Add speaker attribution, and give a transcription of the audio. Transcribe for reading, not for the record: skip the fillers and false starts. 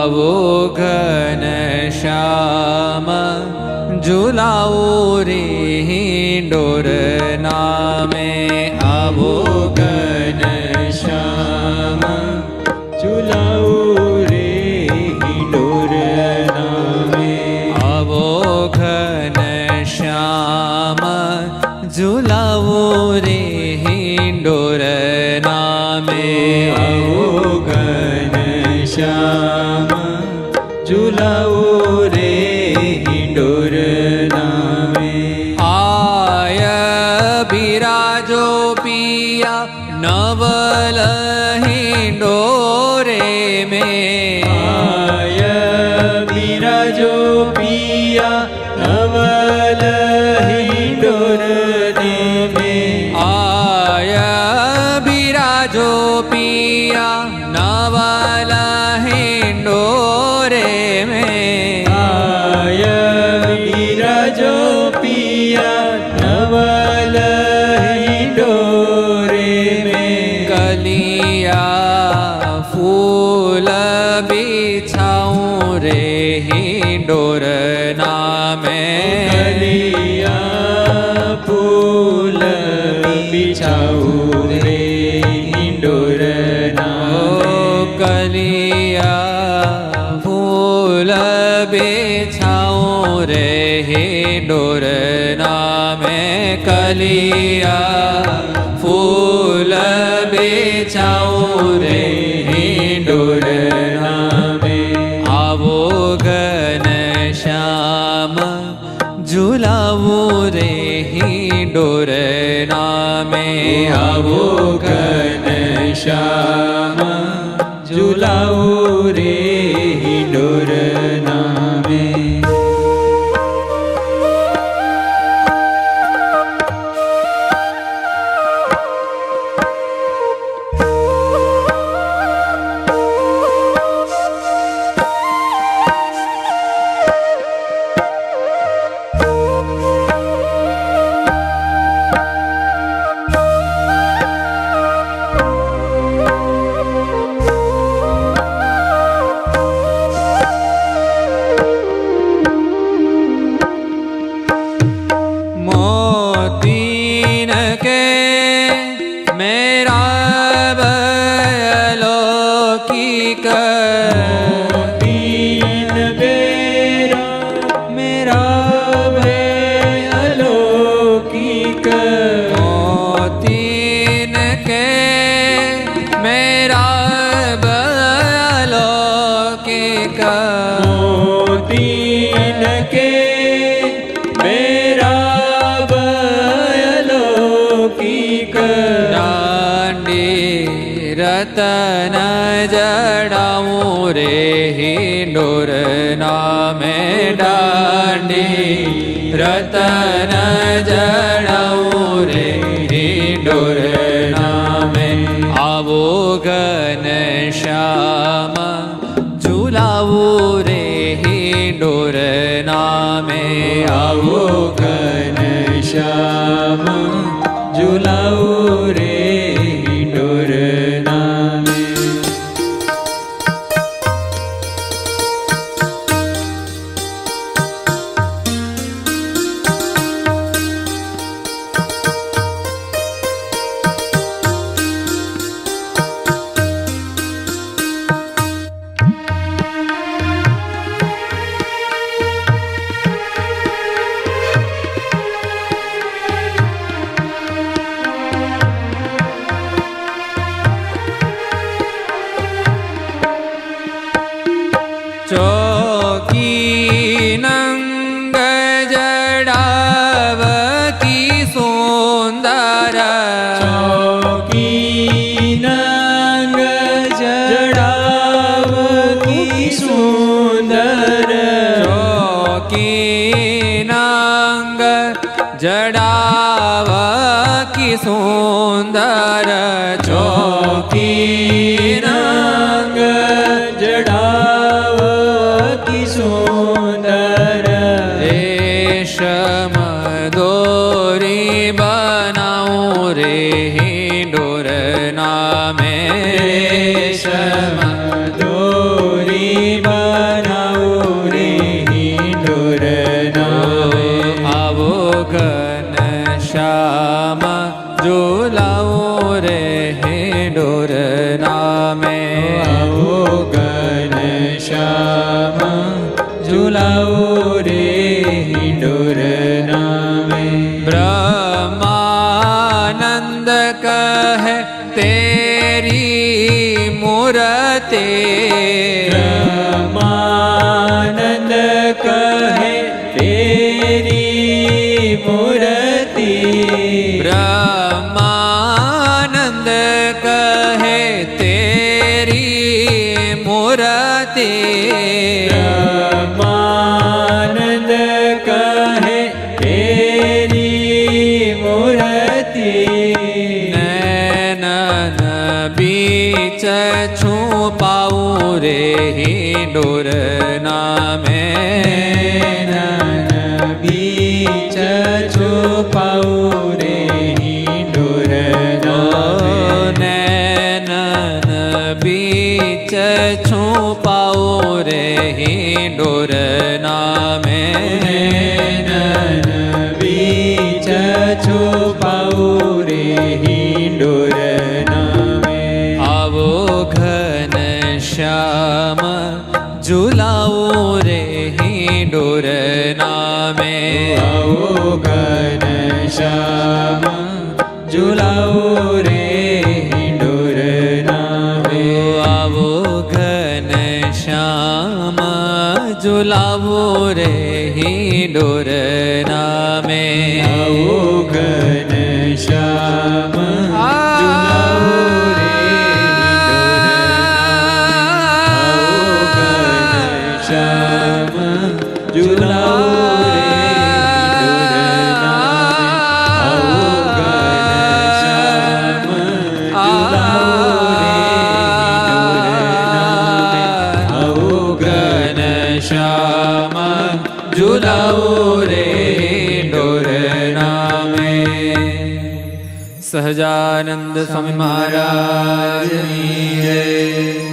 Speaker 1: आवो घनश्याम झुलाओ रे हिंडोर नामे। आवो
Speaker 2: घनश्याम झुलाओ रे हिंडोर नामे।
Speaker 1: आवो घनश्याम झुलाओ रे हिंडोर नामे।
Speaker 2: आवो घनश्याम झुलाओ रे हिंडोर नामे।
Speaker 1: आय बिराजो पिया नवल हिंडोरे में।
Speaker 2: आय बिराजो पिया नवल हिंडोर में।
Speaker 1: आय बिराजो पिया नवल हिंडोरे में।
Speaker 2: आय बिराजो पिया नवल हिंडोरे में।
Speaker 1: कलिया फूल बिछाऊं रे हिंडोर नामे।
Speaker 2: कलिया फूल बिछाऊ रे हिंडोर नामे।
Speaker 1: कलिया फूल बिछाऊं रे हिंडोर नामे। कलिया फूल बिछाऊं रे हिंडोर नामे। आवो घनश्याम झुलाओ रे हिंडोर नामे।
Speaker 2: आवो घनश्याम झुलाओ रे हिंडोर नामे।
Speaker 1: मोतीन के मेरा अलौकिक।
Speaker 2: मोतीन बेरा मेरा भय अलौकिक।
Speaker 1: मोतीन के मेरा अलौकिक।
Speaker 2: मोतीन के मेरा अलौकिक।
Speaker 1: डांडी रतन जड़ाऊं रे हिंडोर नामे। डांडी रतन जड़ाऊं रे हिंडोर नामे। आवो घनश्याम झुलाओ रे हिंडोर नामे।
Speaker 2: आवो घनश्याम झुलाओ रे हिंडोर नामे।
Speaker 1: चौकी नंग जड़ाव की सुंदर।
Speaker 2: चौकी नंग जड़ाव की सुंदर।
Speaker 1: चौकी नंग जड़ाव की सुंदर।
Speaker 2: चौकी नंग जड़ाव की सुंदर।
Speaker 1: रेशम डोरी बनाऊं रे हिंडोर नामे।
Speaker 2: रेशम डोरी બ્રહ્માનંદ કહે તેરી મૂર્તિ
Speaker 1: બ્રહ્માનંદ કહે તેરી મૂર્તિ
Speaker 2: બ્રહ્માનંદ કહે તેરી મૂર્તિ
Speaker 1: નૈનન બીચ છુપાવું રે હિંડોર નામે
Speaker 2: બીચ છુપાવું રે હિંડોર નામે
Speaker 1: નૈનન બીચ છુપાવું રે હિંડોર નામે
Speaker 2: બીચ છુપાવું રે હિંડોર નામે
Speaker 1: આવો ઘન શ્યામ ઝુલાવું રે હિંડોર નામે
Speaker 2: આવો ઘન શ્યામ ઝુલાવું રે હિંડોર નામે
Speaker 1: આવો ઘન શ્યામ ઝુલાવું રે હિંડોર નામે
Speaker 2: આવો ઘન શ્યામ ઝુલાવું રે હિંડોર નામે આવો ઘન શ્યામ ઝુલાવું રે હિંડોર નામે
Speaker 1: સહજાનંદ સ્વામી મહારાજની જય.